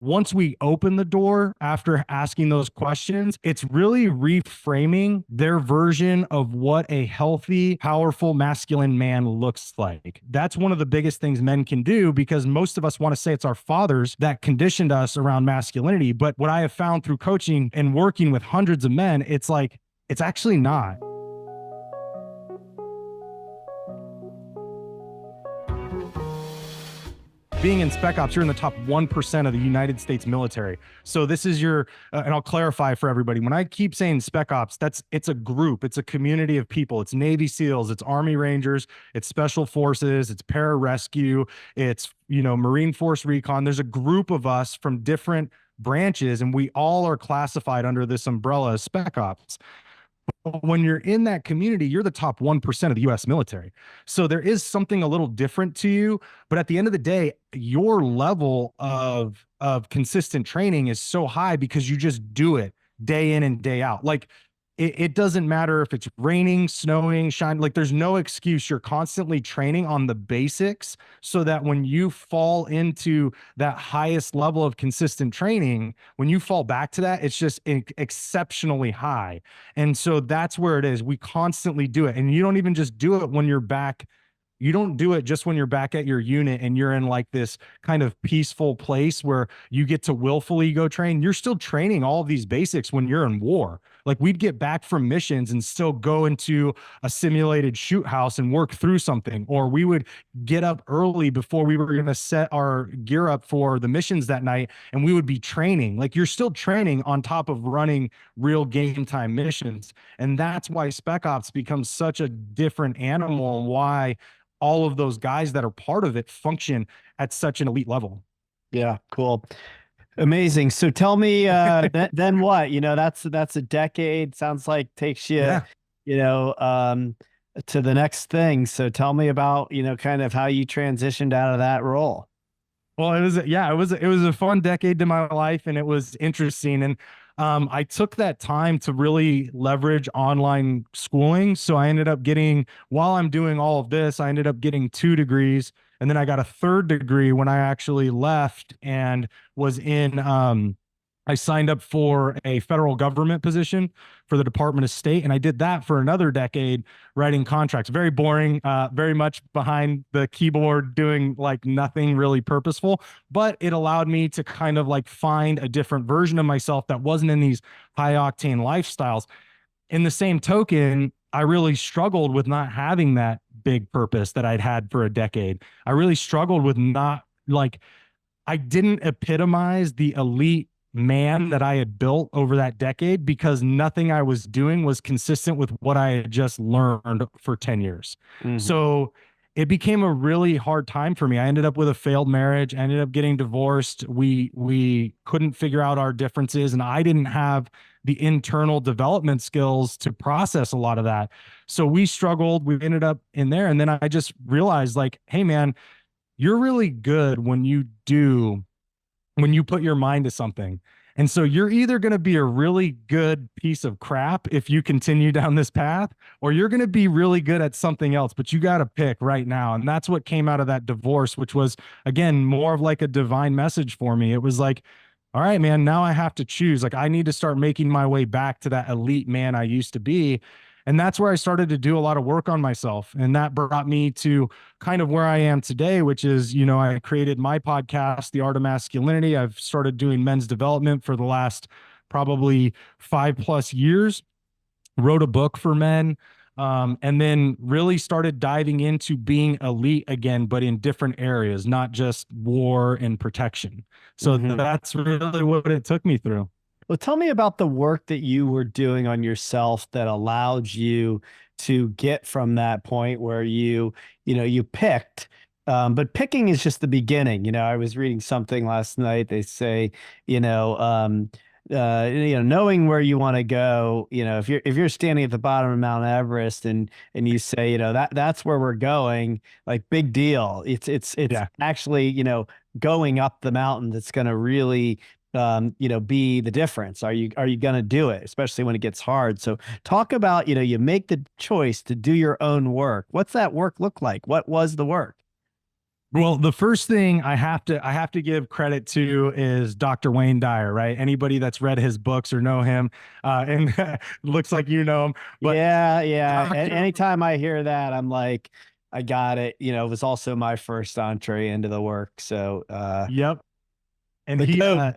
once we open the door after asking those questions, it's really reframing their version of what a healthy, powerful, masculine man looks like. That's one of the biggest things men can do, because most of us want to say it's our fathers that conditioned us around masculinity. But what I have found through coaching and working with hundreds of men, it's like, it's actually not. Being in Spec Ops, you're in the top 1% of the United States military. So this is your, and I'll clarify for everybody. When I keep saying Spec Ops, it's a group, it's a community of people. It's Navy SEALs, it's Army Rangers, it's Special Forces, it's Pararescue, it's, Marine Force Recon. There's a group of us from different branches, and we all are classified under this umbrella as Spec Ops. When you're in that community, you're the top 1% of the US military. So there is something a little different to you, but at the end of the day, your level of consistent training is so high because you just do it day in and day out. Like it doesn't matter if it's raining, snowing, shining, like there's no excuse. You're constantly training on the basics so that when you fall into that highest level of consistent training, when you fall back to that, it's just exceptionally high. And so that's where it is. We constantly do it. And you don't even just do it when you're back. You don't do it just when you're back at your unit and you're in like this kind of peaceful place where you get to willfully go train. You're still training all of these basics when you're in war. Like we'd get back from missions and still go into a simulated shoot house and work through something, or we would get up early before we were going to set our gear up for the missions that night, and we would be training. Like you're still training on top of running real game time missions. And that's why Spec Ops becomes such a different animal, and why all of those guys that are part of it function at such an elite level. Yeah, cool. Amazing. So tell me, then what? That's a decade. Sounds like takes you, Yeah. To the next thing. So tell me about, kind of how you transitioned out of that role. Well, it was a fun decade to my life, and it was interesting. And I took that time to really leverage online schooling. So I ended up getting, while I'm doing all of this, I ended up getting 2 degrees. And then I got a 3rd degree when I actually left and was in, I signed up for a federal government position for the Department of State. And I did that for another decade, writing contracts. Very boring, very much behind the keyboard, doing like nothing really purposeful. But it allowed me to kind of like find a different version of myself that wasn't in these high octane lifestyles. In the same token, I really struggled with not having that big purpose that I'd had for a decade. I really struggled with not I didn't epitomize the elite man that I had built over that decade, because nothing I was doing was consistent with what I had just learned for 10 years. Mm-hmm. So it became a really hard time for me. I ended up with a failed marriage. I ended up getting divorced. We couldn't figure out our differences, and I didn't have the internal development skills to process a lot of that. So we struggled. We ended up in there. And then I just realized, like, hey man, you're really good when you put your mind to something. And so you're either going to be a really good piece of crap if you continue down this path, or you're going to be really good at something else, but you got to pick right now. And that's what came out of that divorce, which was, again, more of like a divine message for me. It was like, all right, man, now I have to choose. Like I need to start making my way back to that elite man I used to be. And that's where I started to do a lot of work on myself. And that brought me to kind of where I am today, which is, I created my podcast, The Art of Masculinity. I've started doing men's development for the last probably 5+ years, wrote a book for men, and then really started diving into being elite again, but in different areas, not just war and protection. So that's really what it took me through. Well, tell me about the work that you were doing on yourself that allowed you to get from that point where you picked, but picking is just the beginning. I was reading something last night. They say, knowing where you want to go, if you're standing at the bottom of Mount Everest and you say, that's where we're going, like big deal. It's actually, going up the mountain that's going to really be the difference. Are you going to do it, especially when it gets hard? So talk about, you make the choice to do your own work. What's that work look like? What was the work? Well, the first thing I have to give credit to is Dr. Wayne Dyer, right? Anybody that's read his books or know him, and looks like you know him, but Yeah, yeah. Dr. Anytime I hear that, I'm like, I got it. You know, it was also my first entree into the work. So, Yep, and but he dope.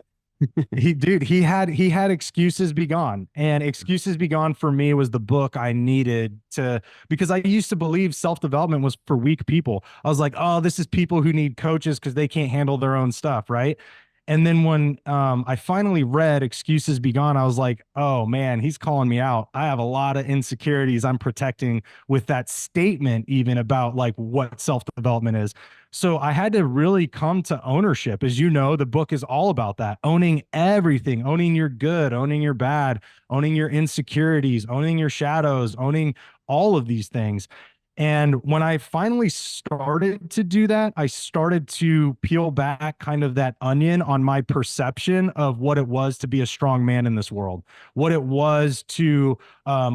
dude, he had Excuses Be Gone, and Excuses Be Gone for me was the book I needed to, because I used to believe self-development was for weak people. I was like, oh, this is people who need coaches because they can't handle their own stuff, right? And then when I finally read Excuses Be Gone, I was like, oh man, he's calling me out. I have a lot of insecurities I'm protecting with that statement, even about like what self-development is. So I had to really come to ownership. As you know, the book is all about that, owning everything, owning your good, owning your bad, owning your insecurities, owning your shadows, owning all of these things. And when I finally started to do that, I started to peel back kind of that onion on my perception of what it was to be a strong man in this world, what it was to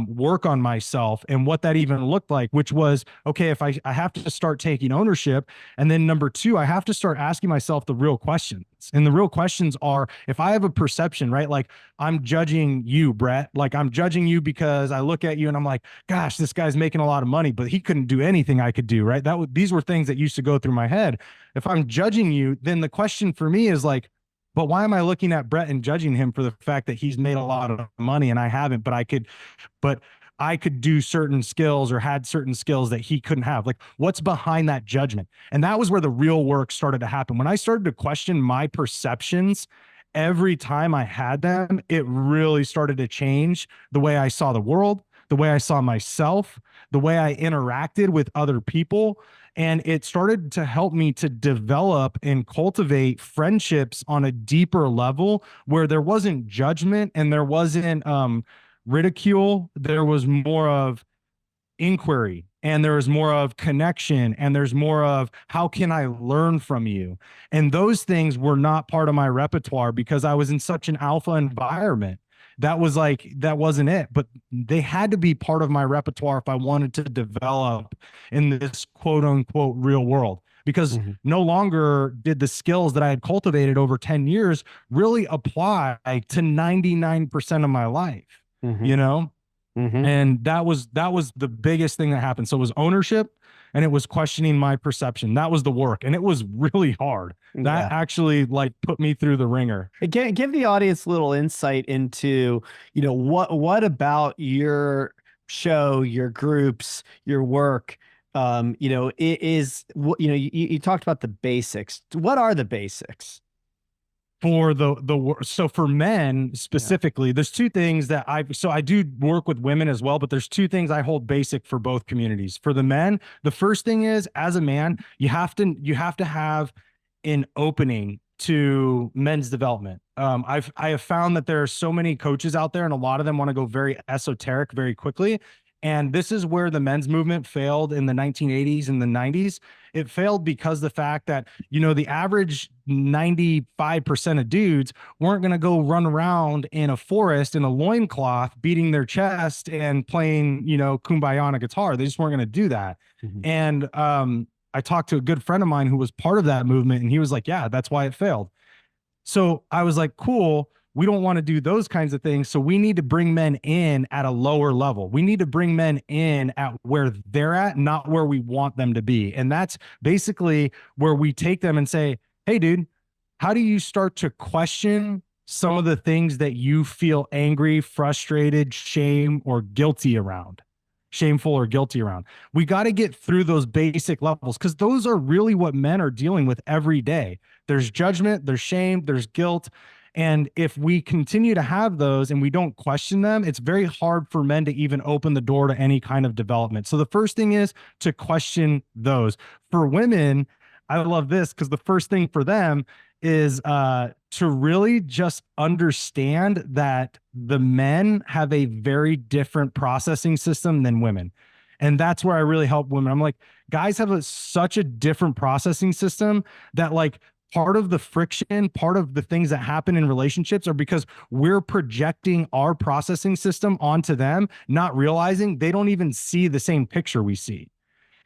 work on myself, and what that even looked like, which was, okay, if I have to start taking ownership. And then number two, I have to start asking myself the real questions. And the real questions are, if I have a perception, right? Like I'm judging you, Brett, like I'm judging you because I look at you and I'm like, gosh, this guy's making a lot of money, but he couldn't do anything I could do, right? These were things that used to go through my head. If I'm judging you, then the question for me is like, but why am I looking at Brett and judging him for the fact that he's made a lot of money and I haven't, but I could do certain skills or had certain skills that he couldn't have. Like, what's behind that judgment? And that was where the real work started to happen. When I started to question my perceptions, every time I had them, it really started to change the way I saw the world, the way I saw myself, the way I interacted with other people. And it started to help me to develop and cultivate friendships on a deeper level where there wasn't judgment and there wasn't ridicule. There was more of inquiry, and there was more of connection, and there's more of how can I learn from you. And those things were not part of my repertoire because I was in such an alpha environment. That was like, that wasn't it, but they had to be part of my repertoire if I wanted to develop in this quote unquote real world, because Hmm. no longer did the skills that I had cultivated over 10 years really apply to 99% of my life, Hmm. you know? Hmm. And that was the biggest thing that happened. So it was ownership, and it was questioning my perception. That was the work, and it was really hard. That Yeah. actually like put me through the ringer. Give the audience a little insight into, you know, what about your show, your groups, your work, you know, is what, you know, you talked about the basics. What are the basics? For so for men Yeah. specifically, there's two things that I do work with women as well, but there's two things I hold basic for both communities. For the men, the first thing is, as a man, you have to have an opening to men's development. I have found that there are so many coaches out there, and a lot of them want to go very esoteric very quickly. And this is where the men's movement failed in the 1980s and the 90s. It failed because the fact that, the average 95% of dudes weren't going to go run around in a forest in a loincloth, beating their chest and playing, kumbaya on a guitar. They just weren't going to do that. Mhm. And I talked to a good friend of mine who was part of that movement, and he was like, yeah, that's why it failed. So I was like, cool. We don't want to do those kinds of things. So we need to bring men in at a lower level. We need to bring men in at where they're at, not where we want them to be. And that's basically where we take them and say, hey, dude, how do you start to question some of the things that you feel angry, frustrated, shame, or guilty around? Shameful or guilty around. We got to get through those basic levels, because those are really what men are dealing with every day. There's judgment, there's shame, there's guilt. And if we continue to have those and we don't question them, it's very hard for men to even open the door to any kind of development. So the first thing is to question those. For women, I love this because the first thing for them is to really just understand that the men have a very different processing system than women. And that's where I really help women. I'm like, guys have such a different processing system that, like, part of the friction, part of the things that happen in relationships are because we're projecting our processing system onto them, not realizing they don't even see the same picture we see.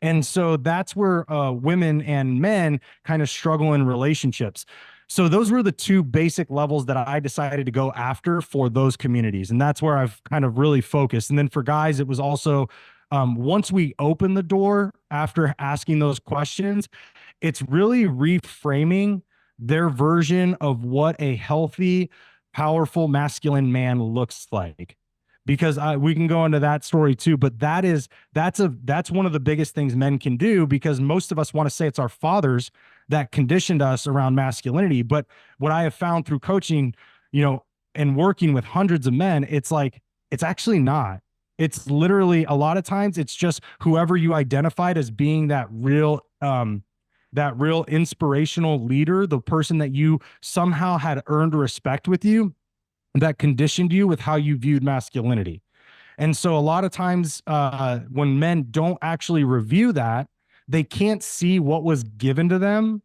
And so that's where women and men kind of struggle in relationships. So those were the two basic levels that I decided to go after for those communities. And that's where I've kind of really focused. And then for guys, it was also once we open the door after asking those questions, it's really reframing their version of what a healthy, powerful, masculine man looks like. Because we can go into that story too, but that's one of the biggest things men can do, because most of us want to say it's our fathers that conditioned us around masculinity. But what I have found through coaching, and working with hundreds of men, it's like, it's actually not. It's literally a lot of times it's just whoever you identified as being that real inspirational leader, the person that you somehow had earned respect with you, that conditioned you with how you viewed masculinity. And so a lot of times when men don't actually review that, they can't see what was given to them,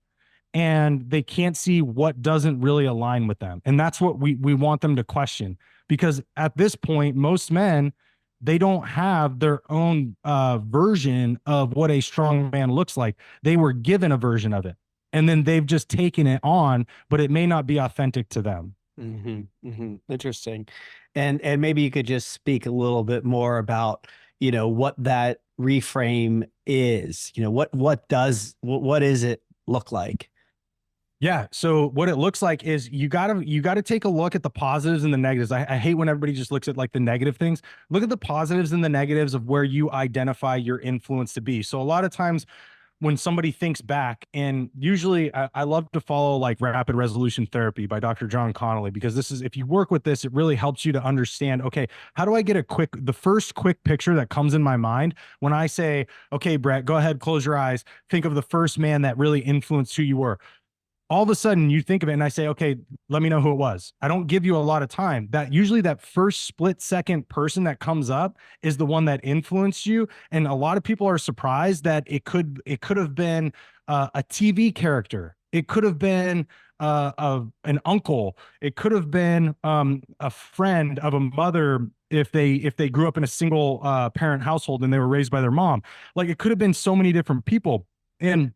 and they can't see what doesn't really align with them. And that's what we want them to question, because at this point, most men, they don't have their own version of what a strong man looks like. They were given a version of it, and then they've just taken it on, but it may not be authentic to them. Interesting. And maybe you could just speak a little bit more about, what that reframe is, what does it look like? Yeah. So what it looks like is you gotta take a look at the positives and the negatives. I hate when everybody just looks at like the negative things. Look at the positives and the negatives of where you identify your influence to be. So a lot of times when somebody thinks back, and usually I love to follow like rapid resolution therapy by Dr. John Connolly, because if you work with this, it really helps you to understand, okay, how do I get the first quick picture that comes in my mind when I say, okay, Brett, go ahead, close your eyes. Think of the first man that really influenced who you were. All of a sudden you think of it and I say, okay, let me know who it was. I don't give you a lot of time. That usually that first split second person that comes up is the one that influenced you. And a lot of people are surprised that it could have been a TV character. It could have been an uncle. It could have been a friend of a mother if they grew up in a single parent household and they were raised by their mom. Like, it could have been so many different people. And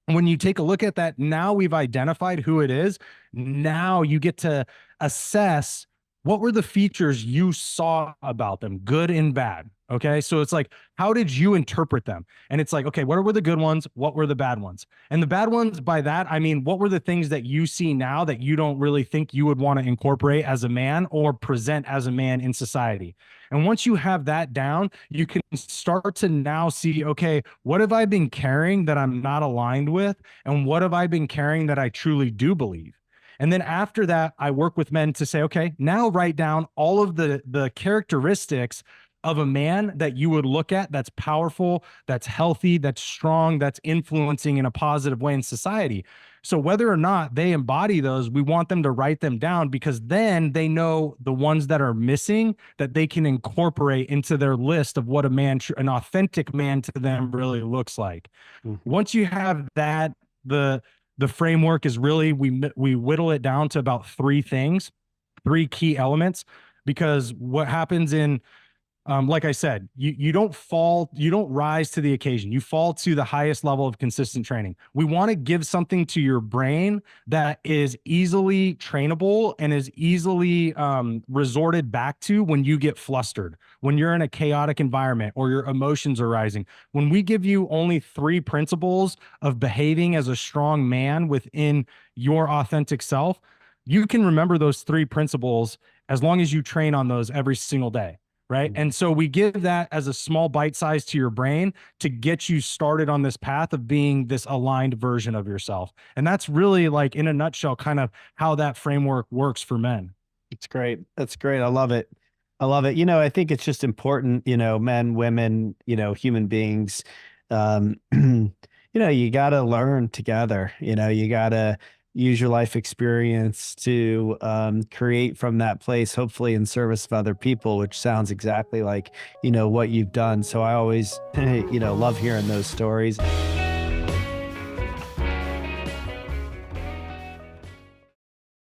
when you take a look at that, now we've identified who it is. Now you get to assess what were the features you saw about them, good and bad. Okay. So it's like, how did you interpret them? And it's like, okay, what were the good ones? What were the bad ones? And the bad ones, by that, I mean, what were the things that you see now that you don't really think you would want to incorporate as a man or present as a man in society? And once you have that down, you can start to now see, okay, what have I been carrying that I'm not aligned with? And what have I been carrying that I truly do believe? And then after that, I work with men to say, okay, now write down all of the characteristics of a man that you would look at that's powerful, that's healthy, that's strong, that's influencing in a positive way in society. So whether or not they embody those, we want them to write them down, because then they know the ones that are missing that they can incorporate into their list of what an authentic man to them really looks like. Once you have that, the framework is really, we whittle it down to about three key elements, because what happens in like I said, you don't rise to the occasion. You fall to the highest level of consistent training. We want to give something to your brain that is easily trainable and is easily resorted back to when you get flustered, when you're in a chaotic environment or your emotions are rising. When we give you only 3 principles of behaving as a strong man within your authentic self, you can remember those 3 principles as long as you train on those every single day. Right. And so we give that as a small bite size to your brain to get you started on this path of being this aligned version of yourself. And that's really, like, in a nutshell, kind of how that framework works for men. It's great. That's great. I love it. I love it. I think it's just important, men, women, human beings, you got to learn together, you got to use your life experience to create from that place, hopefully in service of other people, which sounds exactly like, what you've done. So I always, love hearing those stories.